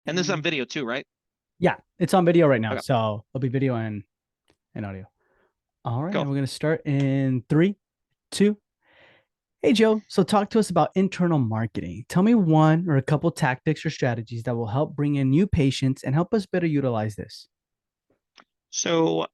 And this is on video too, right? Yeah, it's on video right now. Okay, So it'll be video and audio. All right. go. And we're going to start in three, two. Hey, Joe. So talk to us about internal marketing. Tell me one or a couple tactics or strategies that will help bring in new patients and help us better utilize this. So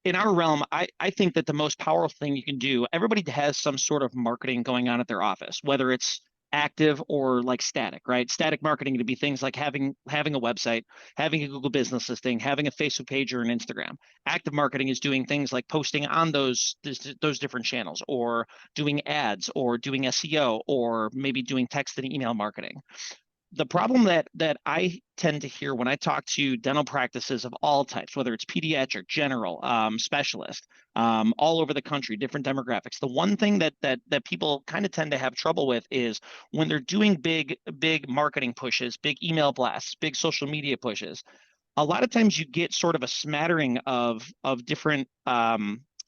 in our realm, I think that the most powerful thing you can do, everybody has some sort of marketing going on at their office, whether it's active or like static, right? Static marketing to be things like having a website, having a Google business listing, having a Facebook page or an Instagram. Active marketing is doing things like posting on those different channels, or doing ads, or doing SEO, or maybe doing text and email marketing. The problem that I tend to hear when I talk to dental practices of all types, whether it's pediatric, general, specialist, all over the country, different demographics. The one thing that people kind of tend to have trouble with is when they're doing big marketing pushes, big email blasts, big social media pushes. A lot of times you get sort of a smattering of different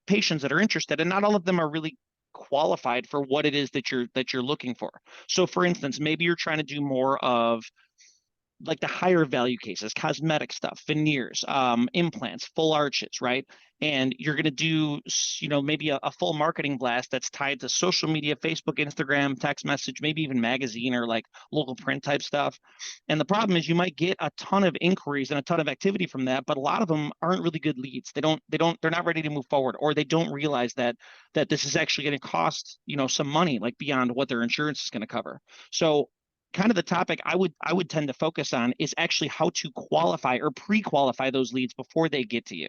patients that are interested, and not all of them are really qualified for what it is that you're looking for. So for instance, maybe you're trying to do more of like the higher value cases, cosmetic stuff, veneers, implants, full arches, right? And you're going to do, maybe a full marketing blast that's tied to social media, Facebook, Instagram, text message, maybe even magazine or like local print type stuff. And the problem is you might get a ton of inquiries and a ton of activity from that, but a lot of them aren't really good leads. They're not ready to move forward, or they don't realize that this is actually going to cost, some money, like beyond what their insurance is going to cover. So kind of the topic I would tend to focus on is actually how to qualify or pre-qualify those leads before they get to you.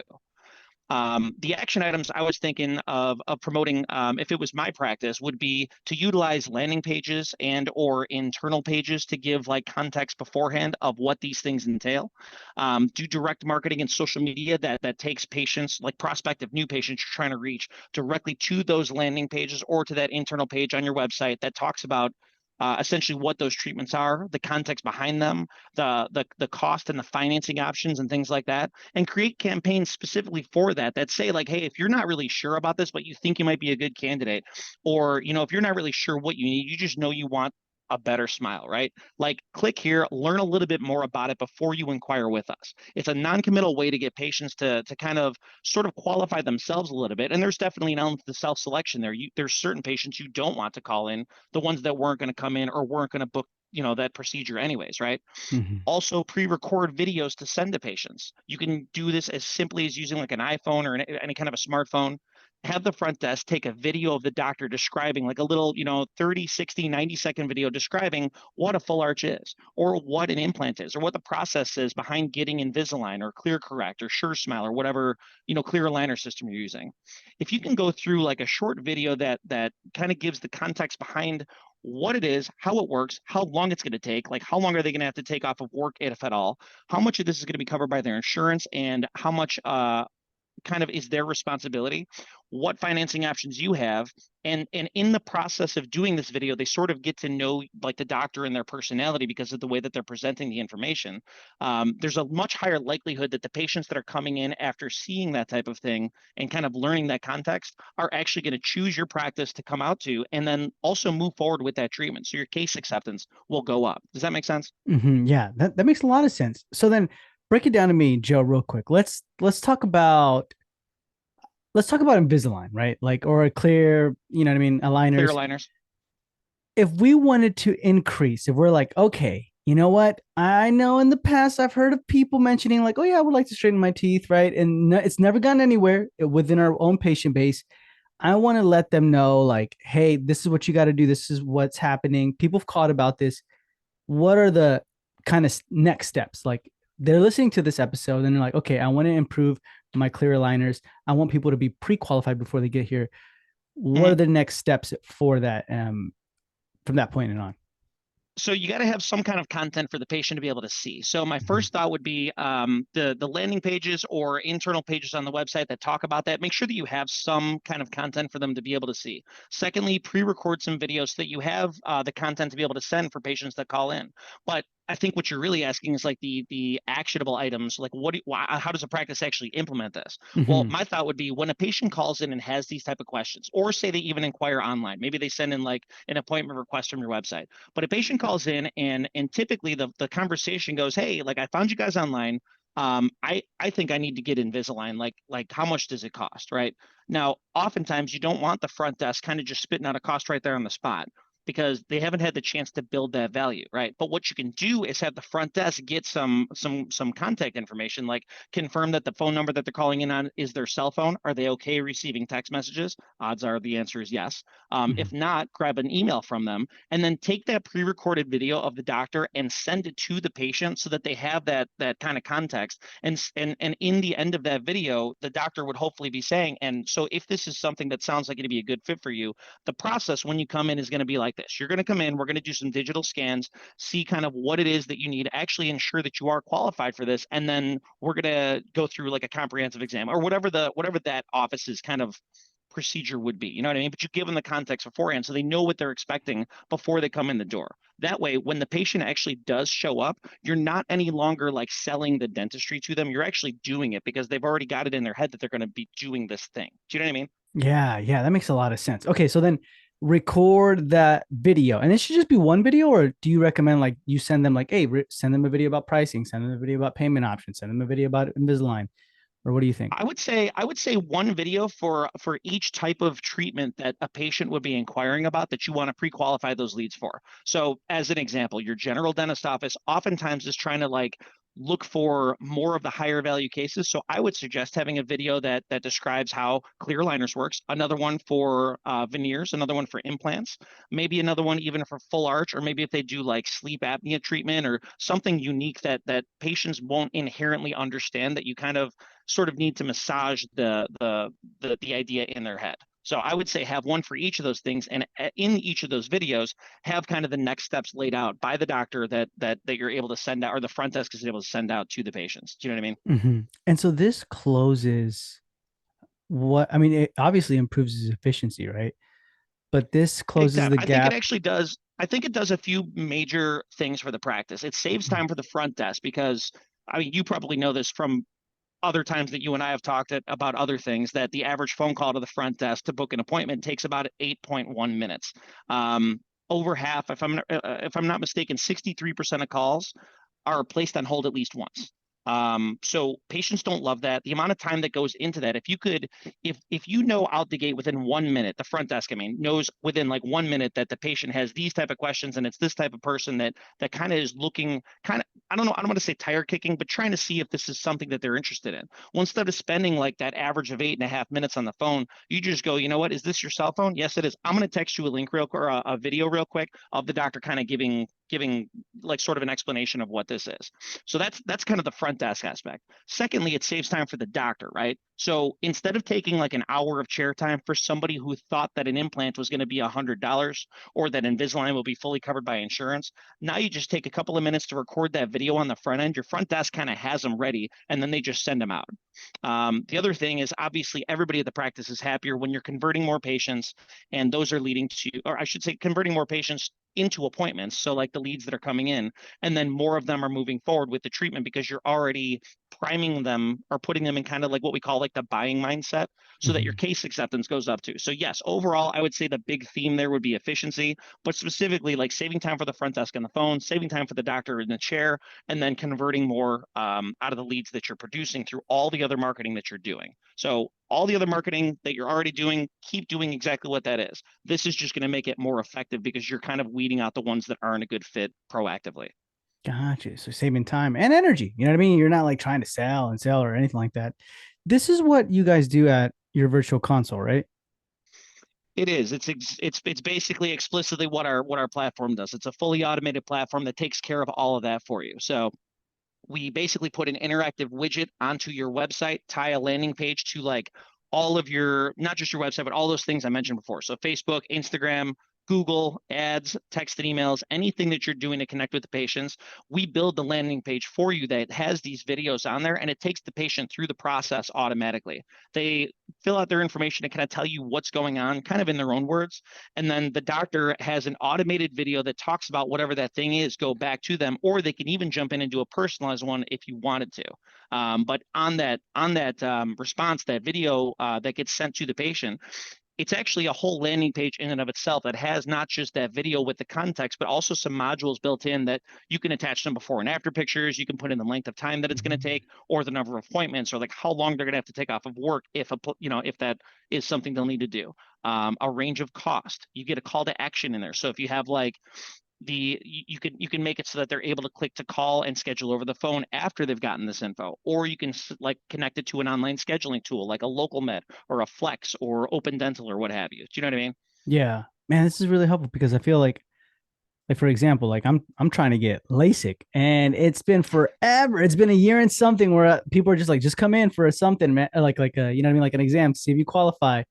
The action items I was thinking of promoting, if it was my practice, would be to utilize landing pages and or internal pages to give like context beforehand of what these things entail. Do direct marketing and social media that takes patients, like prospective new patients you're trying to reach, directly to those landing pages or to that internal page on your website that talks about essentially what those treatments are, the context behind them, the cost and the financing options and things like that, and create campaigns specifically for that say like, hey, if you're not really sure about this, but you think you might be a good candidate, or if you're not really sure what you need, you just know you want a better smile, right? Like click here, learn a little bit more about it before you inquire with us. It's a non-committal way to get patients to kind of sort of qualify themselves a little bit. And there's definitely an element of self-selection there. There's certain patients you don't want to call in, the ones that weren't going to come in or weren't going to book that procedure anyways, right? Mhm. Also pre-record videos to send to patients. You can do this as simply as using like an iPhone or any kind of a smartphone. Have the front desk take a video of the doctor describing, like a little 30, 60, 90-second video describing what a full arch is, or what an implant is, or what the process is behind getting Invisalign or Clear Correct or Sure Smile or whatever clear aligner system you're using. If you can go through like a short video that kind of gives the context behind what it is, how it works, how long it's going to take, like how long are they going to have to take off of work, if at all, how much of this is going to be covered by their insurance, and how much kind of is their responsibility, what financing options you have. And in the process of doing this video, they sort of get to know like the doctor and their personality because of the way that they're presenting the information. There's a much higher likelihood that the patients that are coming in after seeing that type of thing and kind of learning that context are actually going to choose your practice to come out to, and then also move forward with that treatment. So your case acceptance will go up. Does that make sense? Yeah, that makes a lot of sense. So then break it down to me, Joe, real quick. Let's talk about Invisalign, right? Like, or a clear, you know what I mean, Clear aligners. aligners. If we wanted to increase, if we're like, okay, you know what? I know in the past I've heard of people mentioning like, oh yeah, I would like to straighten my teeth, right? And it's never gone anywhere within our own patient base. I want to let them know like, hey, this is what you got to do. This is what's happening. People have caught about this. What are the kind of next steps? Like they're listening to this episode and they're like, okay, I want to improve my clear aligners. I want people to be pre-qualified before they get here. What are Mhm. the next steps for that from that point and on? So you got to have some kind of content for the patient to be able to see. So my Mhm. first thought would be the landing pages or internal pages on the website that talk about that. Make sure that you have some kind of content for them to be able to see. Secondly, pre-record some videos so that you have the content to be able to send for patients that call in. But I think what you're really asking is like the actionable items, like how does a practice actually implement this? Well, Hmm. my thought would be when a patient calls in and has these type of questions, or say they even inquire online, maybe they send in like an appointment request from your website. But a patient calls in and typically the conversation goes, hey, like I found you guys online. I think I need to get Invisalign. Like how much does it cost, right? Now, oftentimes you don't want the front desk kind of just spitting out a cost right there on the spot because they haven't had the chance to build that value, right? But what you can do is have the front desk get some contact information, like confirm that the phone number that they're calling in on is their cell phone. Are they okay receiving text messages? Odds are the answer is yes. If not, grab an email from them and then take that pre-recorded video of the doctor and send it to the patient so that they have that kind of context. And in the end of that video, the doctor would hopefully be saying, and so if this is something that sounds like it'd be a good fit for you, the process when you come in is going to be like this. You're going to come in, we're going to do some digital scans, see kind of what it is that you need, actually ensure that you are qualified for this, and then we're going to go through like a comprehensive exam or whatever that office's kind of procedure would be. You know what I mean? But you give them the context beforehand so they know what they're expecting before they come in the door. That way, when the patient actually does show up, you're not any longer like selling the dentistry to them. You're actually doing it because they've already got it in their head that they're going to be doing this thing. Do you know what I mean? Yeah, yeah, that makes a lot of sense. Okay, so then record that video, and it should just be one video, or do you recommend like you send them like, hey, send them a video about pricing, send them a video about payment options, send them a video about Invisalign, or what do you think? I would say one video for each type of treatment that a patient would be inquiring about that you want to pre-qualify those leads for. So as an example, your general dentist office oftentimes is trying to like look for more of the higher value cases. So I would suggest having a video that describes how clear aligners works, another one for veneers, another one for implants, maybe another one even for full arch, or maybe if they do like sleep apnea treatment or something unique that patients won't inherently understand that you kind of sort of need to massage the idea in their head. So I would say have one for each of those things, and in each of those videos, have kind of the next steps laid out by the doctor that you're able to send out, or the front desk is able to send out to the patients. Do you know what I mean? And so this closes what I mean, it obviously improves his efficiency, right? But this Big closes time. the I think it gap. actually does. I think it does a few major things for the practice. It saves time for the front desk because I mean, you probably know this from other times that you and I have talked about other things that the average phone call to the front desk to book an appointment takes about 8.1 minutes. Over half, if I'm not mistaken, 63% of calls are placed on hold at least once. So patients don't love that. The amount of time that goes into that, if you know out the gate within 1 minute, the front desk, I mean, knows within like 1 minute that the patient has these type of questions and it's this type of person that kind of is looking kind of, I don't know, I don't want to say tire kicking, but trying to see if this is something that they're interested in. Well, instead of spending like that average of 8.5 minutes on the phone, you just go, you know what, is this your cell phone? Yes, it is. I'm going to text you a link real quick or a video real quick of the doctor kind of giving like sort of an explanation of what this is. So that's kind of the front desk aspect. Secondly, it saves time for the doctor, right? So instead of taking like an hour of chair time for somebody who thought that an implant was going to be $100 or that Invisalign will be fully covered by insurance, now you just take a couple of minutes to record that video on the front end. Your front desk kind of has them ready, and then they just send them out. The other thing is obviously everybody at the practice is happier when you're converting more patients, and those are leading to, or I should say, converting more patients into appointments. So like the leads that are coming in, and then more of them are moving forward with the treatment because you're already priming them or putting them in kind of like what we call like the buying mindset so that your Mhm. case acceptance goes up too. So yes, overall, I would say the big theme there would be efficiency, but specifically like saving time for the front desk on the phone, saving time for the doctor in the chair, and then converting more out of the leads that you're producing through all the other marketing that you're doing. So all the other marketing that you're already doing, keep doing exactly what that is. This is just going to make it more effective because you're kind of weeding out the ones that aren't a good fit proactively. Gotcha. So saving time and energy. You know what I mean? You're not like trying to sell and sell or anything like that. This is what you guys do at your virtual console, right? It is. It's basically explicitly what our platform does. It's a fully automated platform that takes care of all of that for you. So we basically put an interactive widget onto your website, tie a landing page to like all of your, not just your website, but all those things I mentioned before. So Facebook, Instagram, Google, ads, text and emails, anything that you're doing to connect with the patients, we build the landing page for you that has these videos on there, and it takes the patient through the process automatically. They fill out their information to kind of tell you what's going on, kind of in their own words. And then the doctor has an automated video that talks about whatever that thing is, go back to them, or they can even jump in and do a personalized one if you wanted to. But on that response, that video that gets sent to the patient, it's actually a whole landing page in and of itself that has not just that video with the context, but also some modules built in that you can attach some before and after pictures. You can put in the length of time that it's going to take, or the number of appointments, or like how long they're going to have to take off of work if if that is something they'll need to do. A range of cost. You get a call to action in there. So if you have like you can make it so that they're able to click to call and schedule over the phone after they've gotten this info, or you can like connect it to an online scheduling tool like a local med or a flex or open dental or what have you. Do you know what I mean? Yeah, man, this is really helpful because I feel like for example, like I'm trying to get LASIK, and it's been forever. It's been a year and something where people are just like, just come in for a something, man, like a, you know what I mean, like an exam to see if you qualify.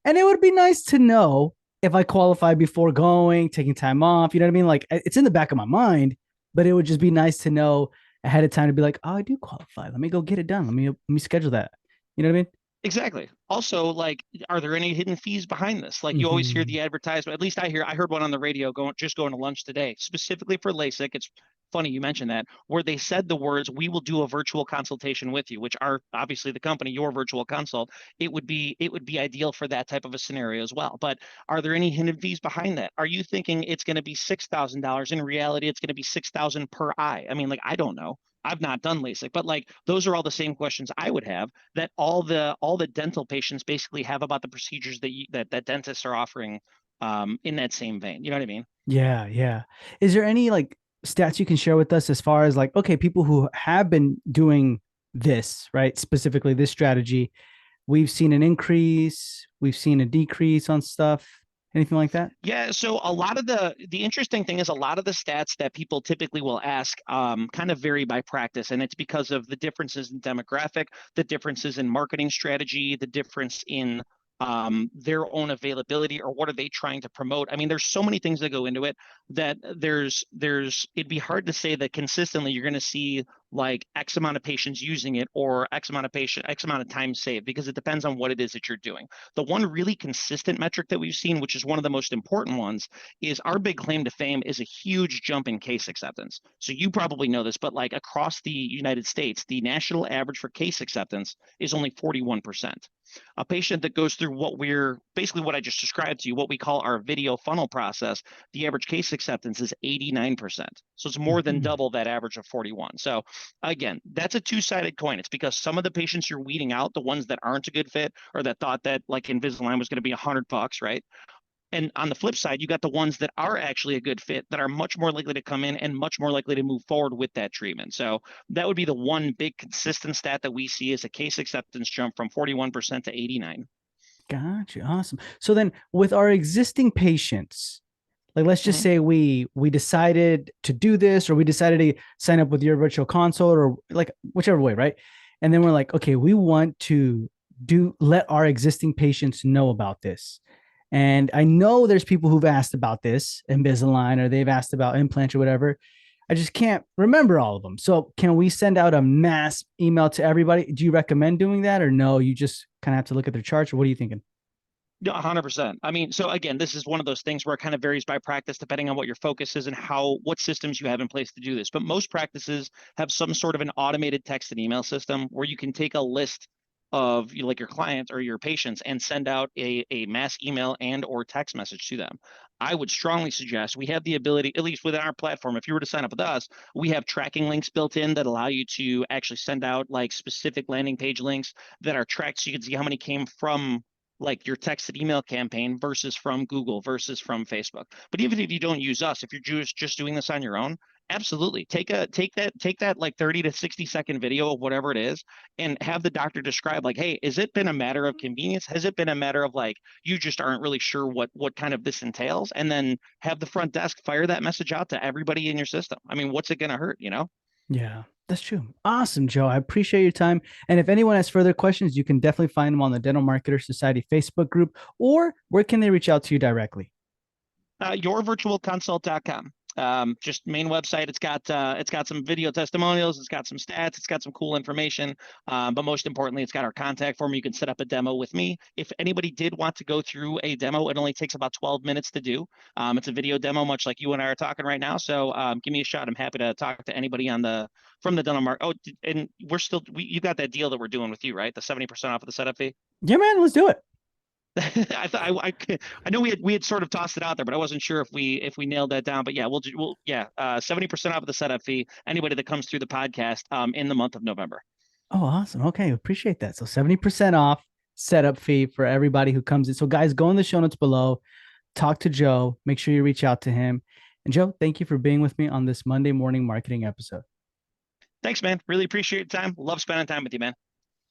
And it would be nice to know if I qualify before going, taking time off. You know what I mean? Like it's in the back of my mind, but it would just be nice to know ahead of time to be like, oh, I do qualify. Let me go get it done. Let me schedule that. You know what I mean? Exactly. Also, like, are there any hidden fees behind this? Like, you always hear Mm-hmm. the advertisement. At least I heard one on the radio going to lunch today, specifically for LASIK. It's funny you mentioned that, where they said the words, "We will do a virtual consultation with you," which are obviously the company, your virtual consult. It would be ideal for that type of a scenario as well. But are there any hidden fees behind that? Are you thinking it's going to be $6,000? In reality, it's going to be 6,000 per eye. I mean, like, I don't know. I've not done LASIK, but like those are all the same questions I would have that all the dental patients basically have about the procedures that dentists are offering in that same vein. You know what I mean? Yeah, yeah. Is there any like stats you can share with us as far as like, okay, people who have been doing this, right? Specifically this strategy, we've seen an increase, we've seen a decrease on stuff, anything like that? Yeah, so a lot of the interesting thing is a lot of the stats that people typically will ask kind of vary by practice, and it's because of the differences in demographic, the differences in marketing strategy, the difference in their own availability, or what are they trying to promote. I mean, there's so many things that go into it that there's it'd be hard to say that consistently you're going to see like X amount of patients using it or X amount of time saved, because it depends on what it is that you're doing. The one really consistent metric that we've seen, which is one of the most important ones, is our big claim to fame is a huge jump in case acceptance. So you probably know this, but like across the United States, the national average for case acceptance is only 41%. A patient that goes through what I just described to you, what we call our video funnel process, the average case acceptance is 89%. So it's more than Mhm. double that average of 41. So again, that's a two-sided coin. It's because some of the patients you're weeding out, the ones that aren't a good fit or that thought that like Invisalign was going to be $100, right? And on the flip side, you got the ones that are actually a good fit that are much more likely to come in and much more likely to move forward with that treatment. So that would be the one big consistent stat that we see is a case acceptance jump from 41% to 89. Gotcha. Awesome. So then with our existing patients, like let's just Mm-hmm. say we decided to do this, or we decided to sign up with your virtual consult, or like whichever way, right? And then we're like, okay, we want to do let our existing patients know about this. And I know there's people who've asked about this Invisalign, or they've asked about implants or whatever. I just can't remember all of them. So can we send out a mass email to everybody? Do you recommend doing that, or no? You just kind of have to look at their charts, or what are you thinking? Yeah, 100%. I mean, so again, this is one of those things where it kind of varies by practice depending on what your focus is and what systems you have in place to do this. But most practices have some sort of an automated text and email system where you can take a list of like your clients or your patients and send out a mass email and or text message to them. I would strongly suggest we have the ability, at least within our platform, if you were to sign up with us, we have tracking links built in that allow you to actually send out like specific landing page links that are tracked so you can see how many came from like your text and email campaign versus from Google versus from Facebook. But even if you don't use us, if you're just doing this on your own, absolutely take that like 30 to 60-second video of whatever it is and have the doctor describe like, hey, has it been a matter of convenience? Has it been a matter of like you just aren't really sure what kind of this entails? And then have the front desk fire that message out to everybody in your system. I mean, what's it gonna hurt, you know? Yeah, that's true. Awesome, Joe. I appreciate your time. And if anyone has further questions, you can definitely find them on the Dental Marketer Society Facebook group, or where can they reach out to you directly? yourvirtualconsult.com. Just main website. It's got some video testimonials. It's got some stats. It's got some cool information. But most importantly, it's got our contact form. You can set up a demo with me. If anybody did want to go through a demo, it only takes about 12 minutes to do. It's a video demo, much like you and I are talking right now. So give me a shot. I'm happy to talk to anybody on the from the dental market. Oh, and you got that deal that we're doing with you, right? The 70% off of the setup fee. Yeah, man, let's do it. I thought I know we had sort of tossed it out there, but I wasn't sure if we nailed that down. But yeah, we'll yeah 70% off of the setup fee. Anybody that comes through the podcast in the month of November. Oh, awesome. Okay, appreciate that. So 70% off setup fee for everybody who comes in. So guys, go in the show notes below, talk to Joe, make sure you reach out to him. And Joe, thank you for being with me on this Monday morning marketing episode. Thanks, man. Really appreciate your time. Love spending time with you, man.